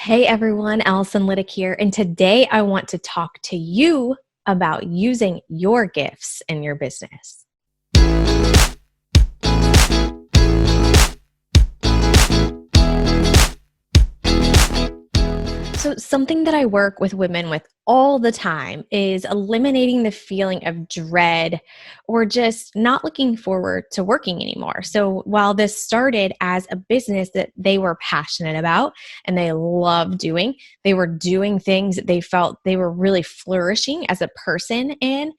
Hey everyone, Allison Liddick here, and today I want to talk to you about using your gifts in your business. So something that I work with women with all the time is eliminating the feeling of dread or just not looking forward to working anymore. So while this started as a business that they were passionate about and they loved doing, they were doing things that they felt they were really flourishing as a person in,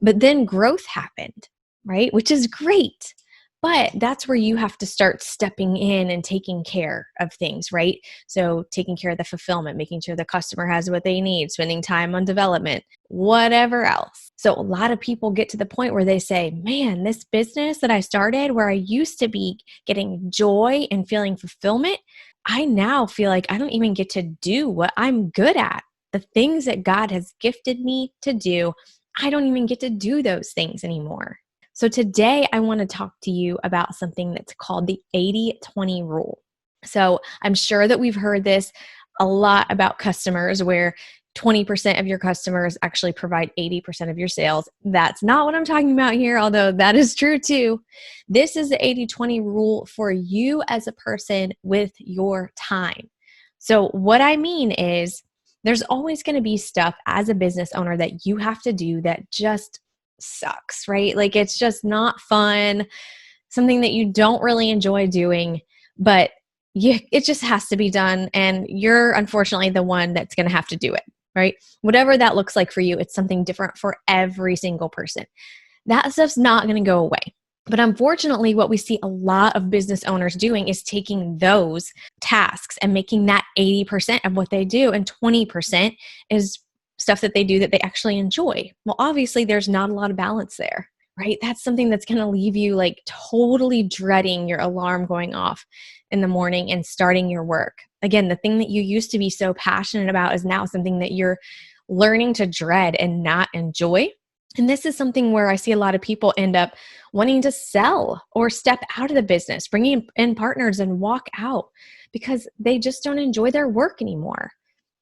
but then growth happened, right? Which is great. But that's where you have to start stepping in and taking care of things, right? So taking care of the fulfillment, making sure the customer has what they need, spending time on development, whatever else. So a lot of people get to the point where they say, man, this business that I started where I used to be getting joy and feeling fulfillment, I now feel like I don't even get to do what I'm good at. The things that God has gifted me to do, I don't even get to do those things anymore. So today I want to talk to you about something that's called the 80-20 rule. So I'm sure that we've heard this a lot about customers where 20% of your customers actually provide 80% of your sales. That's not what I'm talking about here, although that is true too. This is the 80-20 rule for you as a person with your time. So what I mean is there's always going to be stuff as a business owner that you have to do that just sucks, right? Like it's just not fun, something that you don't really enjoy doing, but it just has to be done. And you're unfortunately the one that's going to have to do it, right? Whatever that looks like for you, it's something different for every single person. That stuff's not going to go away. But unfortunately, what we see a lot of business owners doing is taking those tasks and making that 80% of what they do, and 20% is stuff that they do that they actually enjoy. Well, obviously there's not a lot of balance there, right? That's something that's going to leave you like totally dreading your alarm going off in the morning and starting your work. Again, the thing that you used to be so passionate about is now something that you're learning to dread and not enjoy. And this is something where I see a lot of people end up wanting to sell or step out of the business, bringing in partners and walk out because they just don't enjoy their work anymore.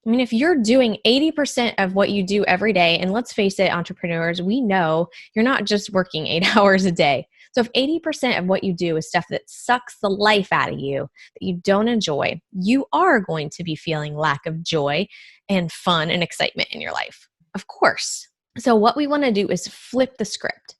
I mean, if you're doing 80% of what you do every day, and let's face it, entrepreneurs, we know you're not just working 8 hours a day. So if 80% of what you do is stuff that sucks the life out of you, that you don't enjoy, you are going to be feeling lack of joy and fun and excitement in your life, of course. So what we want to do is flip the script.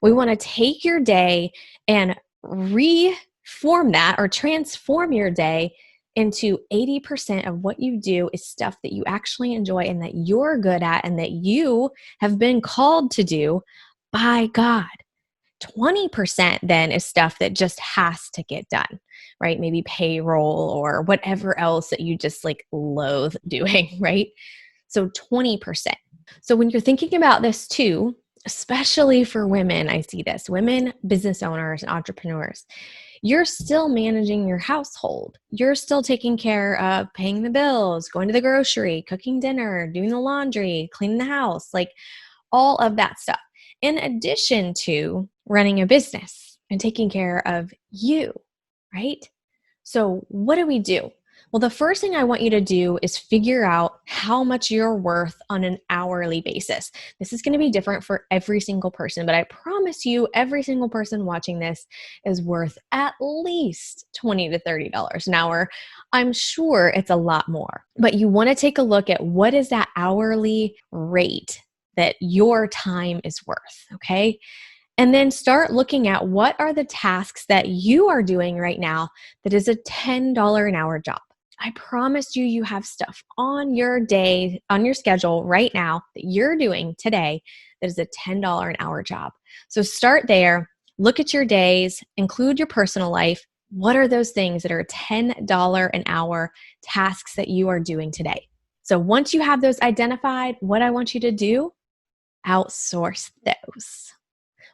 We want to take your day and reform that or transform your day into 80% of what you do is stuff that you actually enjoy and that you're good at and that you have been called to do by God. 20% then is stuff that just has to get done, right? Maybe payroll or whatever else that you just like loathe doing, right? So 20%. So when you're thinking about this too, especially for women, I see this, women business owners and entrepreneurs, you're still managing your household. You're still taking care of paying the bills, going to the grocery, cooking dinner, doing the laundry, cleaning the house, like all of that stuff. In addition to running a business and taking care of you, right? So what do we do? Well, the first thing I want you to do is figure out how much you're worth on an hourly basis. This is going to be different for every single person, but I promise you every single person watching this is worth at least $20 to $30 an hour. I'm sure it's a lot more, but you want to take a look at what is that hourly rate that your time is worth, okay? And then start looking at what are the tasks that you are doing right now that is a $10 an hour job. I promise you, you have stuff on your day, on your schedule right now that you're doing today that is a $10 an hour job. So start there, look at your days, include your personal life. What are those things that are $10 an hour tasks that you are doing today? So once you have those identified, what I want you to do, outsource those.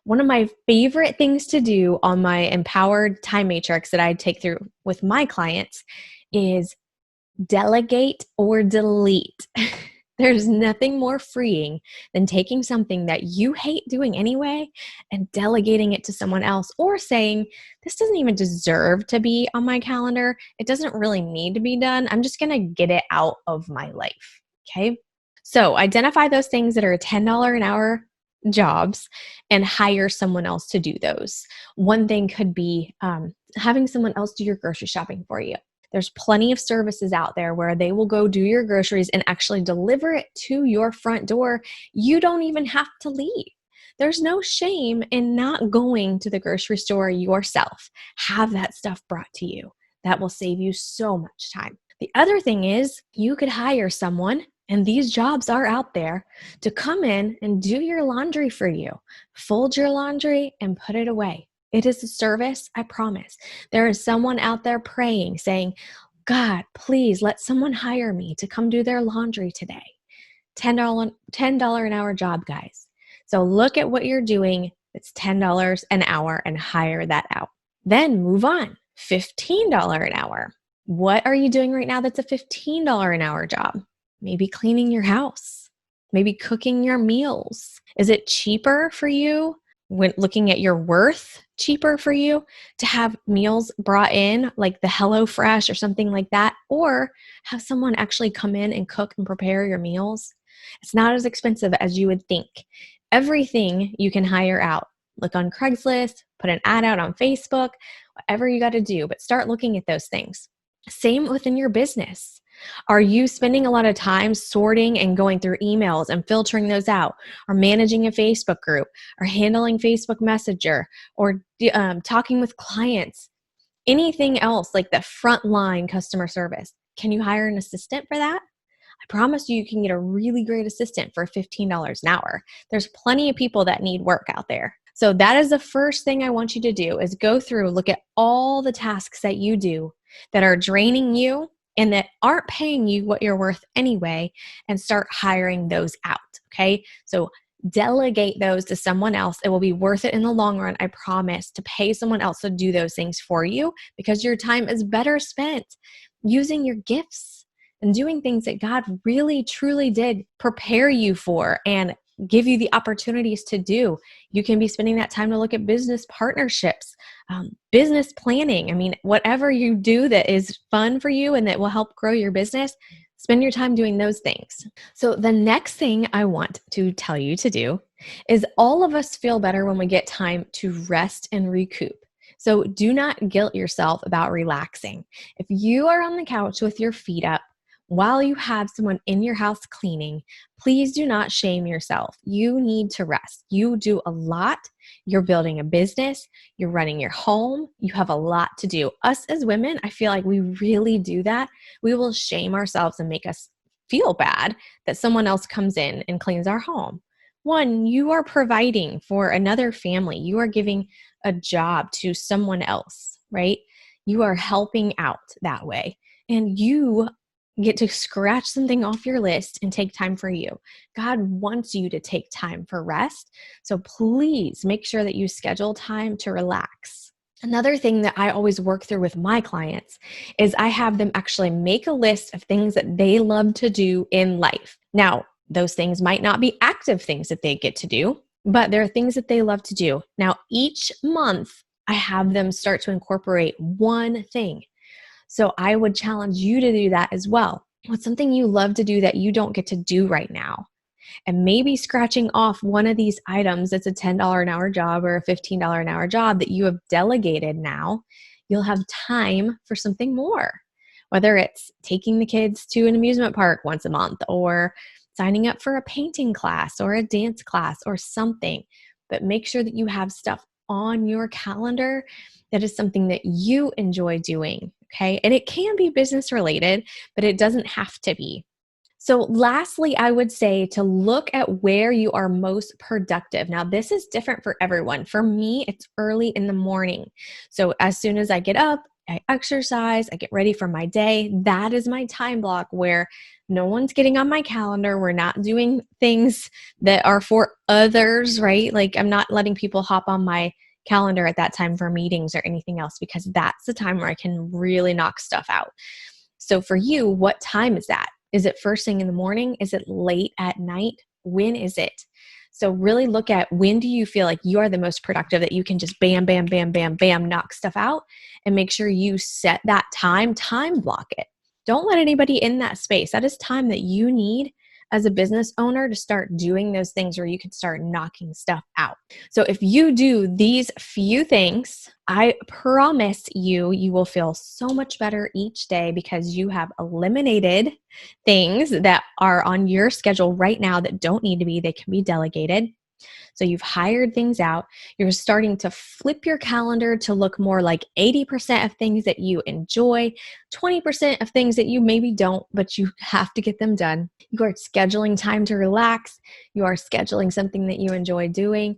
One of my favorite things to do on my empowered time matrix that I take through with my clients is delegate or delete. There's nothing more freeing than taking something that you hate doing anyway and delegating it to someone else, or saying, this doesn't even deserve to be on my calendar. It doesn't really need to be done. I'm just going to get it out of my life. Okay. So identify those things that are $10 an hour jobs and hire someone else to do those. One thing could be having someone else do your grocery shopping for you. There's plenty of services out there where they will go do your groceries and actually deliver it to your front door. You don't even have to leave. There's no shame in not going to the grocery store yourself. Have that stuff brought to you. That will save you so much time. The other thing is you could hire someone, and these jobs are out there, to come in and do your laundry for you. Fold your laundry and put it away. It is a service, I promise. There is someone out there praying, saying, God, please let someone hire me to come do their laundry today. $10 an hour job, guys. So look at what you're doing. It's $10 an hour and hire that out. Then move on. $15 an hour. What are you doing right now that's a $15 an hour job? Maybe cleaning your house. Maybe cooking your meals. Is it cheaper for you, when looking at your worth, cheaper for you to have meals brought in like the HelloFresh or something like that, or have someone actually come in and cook and prepare your meals? It's not as expensive as you would think. Everything you can hire out. Look on Craigslist, put an ad out on Facebook, whatever you got to do, but start looking at those things. Same within your business. Are you spending a lot of time sorting and going through emails and filtering those out, or managing a Facebook group, or handling Facebook Messenger, or talking with clients? Anything else like the frontline customer service? Can you hire an assistant for that? I promise you can get a really great assistant for $15 an hour. There's plenty of people that need work out there. So that is the first thing I want you to do, is go through, look at all the tasks that you do that are draining you and that aren't paying you what you're worth anyway, and start hiring those out, okay? So delegate those to someone else. It will be worth it in the long run, I promise, to pay someone else to do those things for you, because your time is better spent using your gifts and doing things that God really, truly did prepare you for and give you the opportunities to do. You can be spending that time to look at business partnerships, business planning. I mean, whatever you do that is fun for you and that will help grow your business, spend your time doing those things. So the next thing I want to tell you to do is, all of us feel better when we get time to rest and recoup. So do not guilt yourself about relaxing. If you are on the couch with your feet up while you have someone in your house cleaning, please do not shame yourself. You need to rest. You do a lot. You're building a business. You're running your home. You have a lot to do. Us as women, I feel like we really do that. We will shame ourselves and make us feel bad that someone else comes in and cleans our home. One, you are providing for another family. You are giving a job to someone else, right? You are helping out that way. And you get to scratch something off your list and take time for you. God wants you to take time for rest. So please make sure that you schedule time to relax. Another thing that I always work through with my clients is I have them actually make a list of things that they love to do in life. Now, those things might not be active things that they get to do, but there are things that they love to do. Now, each month, I have them start to incorporate one thing. So I would challenge you to do that as well. What's something you love to do that you don't get to do right now? And maybe scratching off one of these items that's a $10 an hour job or a $15 an hour job that you have delegated now, you'll have time for something more. Whether it's taking the kids to an amusement park once a month, or signing up for a painting class or a dance class or something. But make sure that you have stuff on your calendar that is something that you enjoy doing, okay? And it can be business related, but it doesn't have to be. So lastly, I would say to look at where you are most productive. Now, this is different for everyone. For me, it's early in the morning. So as soon as I get up, I exercise, I get ready for my day. That is my time block where no one's getting on my calendar. We're not doing things that are for others, right? Like, I'm not letting people hop on my calendar at that time for meetings or anything else, because that's the time where I can really knock stuff out. So for you, what time is that? Is it first thing in the morning? Is it late at night? When is it? So really look at, when do you feel like you are the most productive, that you can just bam, bam, bam, bam, bam, knock stuff out, and make sure you set that time block it. Don't let anybody in that space. That is time that you need as a business owner to start doing those things where you can start knocking stuff out. So if you do these few things, I promise you, you will feel so much better each day, because you have eliminated things that are on your schedule right now that don't need to be. They can be delegated. So you've hired things out. You're starting to flip your calendar to look more like 80% of things that you enjoy, 20% of things that you maybe don't, but you have to get them done. You are scheduling time to relax. You are scheduling something that you enjoy doing.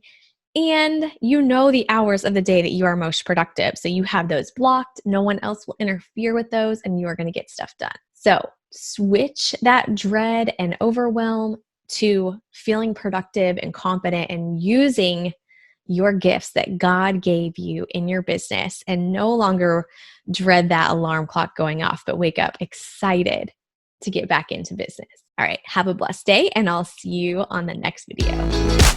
And you know the hours of the day that you are most productive. So you have those blocked. No one else will interfere with those, and you are going to get stuff done. So switch that dread and overwhelm to feeling productive and confident and using your gifts that God gave you in your business, and no longer dread that alarm clock going off, but wake up excited to get back into business. All right, have a blessed day, and I'll see you on the next video.